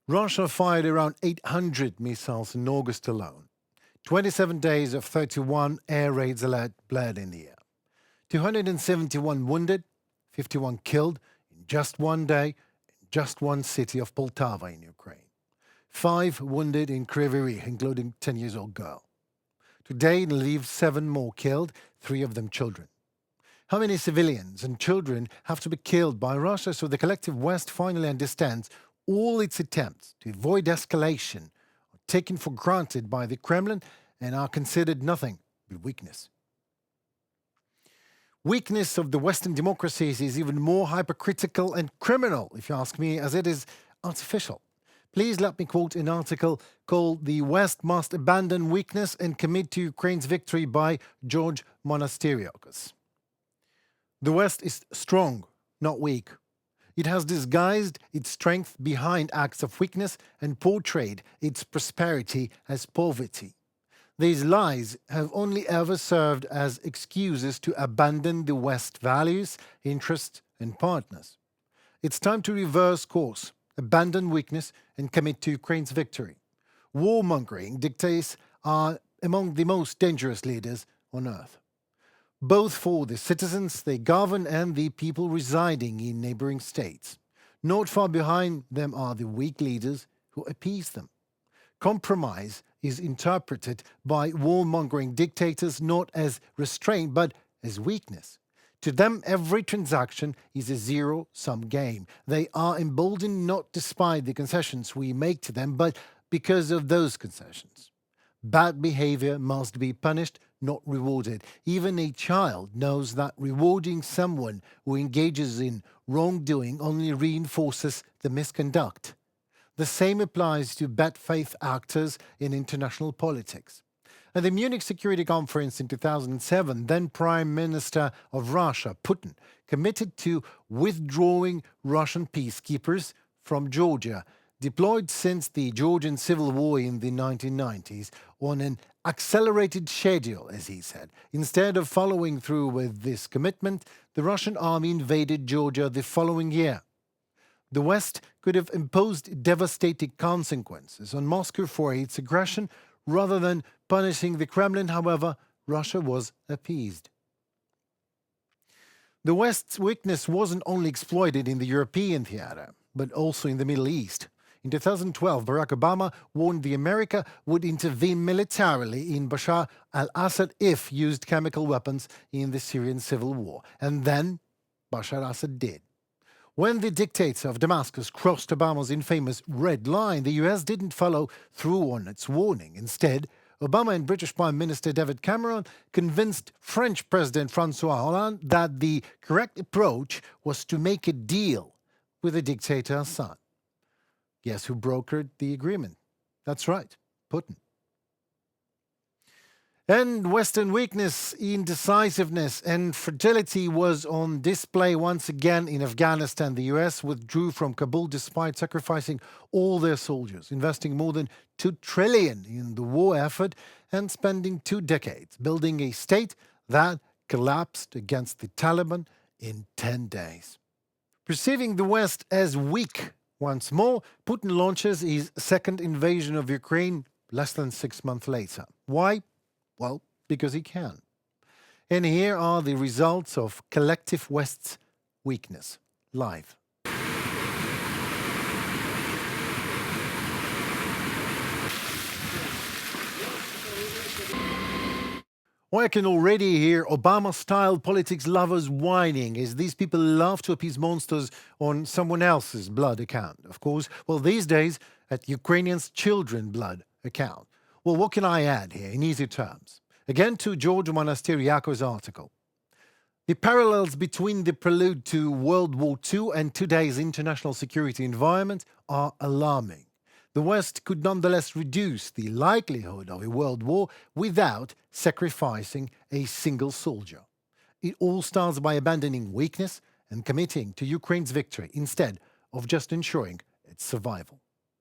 Russia fired around 800 missiles in August alone. 27 days of 31 air raids bled in the air. 271 wounded, 51 killed in just one day in just one city of Poltava in Ukraine. 5 wounded in Craving, including a 10-year-old girl. Today it leaves 7 more killed, 3 of them children. How many civilians and children have to be killed by Russia so the collective West finally understands all its attempts to avoid escalation are taken for granted by the Kremlin and are considered nothing but weakness? Weakness of the Western democracies is even more hypocritical and criminal, if you ask me, as it is artificial. Please let me quote an article called "The West Must Abandon Weakness and Commit to Ukraine's Victory" by George Monasteriokos. The West is strong, not weak. It has disguised its strength behind acts of weakness and portrayed its prosperity as poverty. These lies have only ever served as excuses to abandon the West's values, interests, and partners. It's time to reverse course, abandon weakness, and commit to Ukraine's victory. Warmongering dictators are among the most dangerous leaders on earth, both for the citizens they govern and the people residing in neighboring states. Not far behind them are the weak leaders who appease them. Compromise is interpreted by warmongering dictators not as restraint but as weakness. To them, every transaction is a zero-sum game. They are emboldened not despite the concessions we make to them, but because of those concessions. Bad behavior must be punished, not rewarded. Even a child knows that rewarding someone who engages in wrongdoing only reinforces the misconduct. The same applies to bad faith actors in international politics. At the Munich Security Conference in 2007, then Prime Minister of Russia, Putin, committed to withdrawing Russian peacekeepers from Georgia, deployed since the Georgian Civil War in the 1990s, on an accelerated schedule, as he said. Instead of following through with this commitment, the Russian army invaded Georgia the following year. The West could have imposed devastating consequences on Moscow for its aggression. Rather than punishing the Kremlin, however, Russia was appeased. The West's weakness wasn't only exploited in the European theater, but also in the Middle East. In 2012, Barack Obama warned that America would intervene militarily in Bashar al-Assad if used chemical weapons in the Syrian civil war. And then Bashar al-Assad did. When the dictator of Damascus crossed Obama's infamous red line, the US didn't follow through on its warning. Instead, Obama and British Prime Minister David Cameron convinced French President François Hollande that the correct approach was to make a deal with the dictator Assad. Guess who brokered the agreement? That's right, Putin. And Western weakness, indecisiveness, and fragility was on display once again in Afghanistan. The US withdrew from Kabul despite sacrificing all their soldiers, investing more than $2 trillion in the war effort and spending 2 decades building a state that collapsed against the Taliban in 10 days. Perceiving the West as weak once more, Putin launches his second invasion of Ukraine less than 6 months later. Why? Well, because he can. And here are the results of collective West's weakness, live. Well, I can already hear Obama-style politics lovers whining as these people love to appease monsters on someone else's blood account. Of course, well, these days, at Ukrainians' children's blood account. Well, what can I add here in easy terms? Again, to George Monasteriokos' article. The parallels between the prelude to World War II and today's international security environment are alarming. The West could nonetheless reduce the likelihood of a world war without sacrificing a single soldier. It all starts by abandoning weakness and committing to Ukraine's victory instead of just ensuring its survival.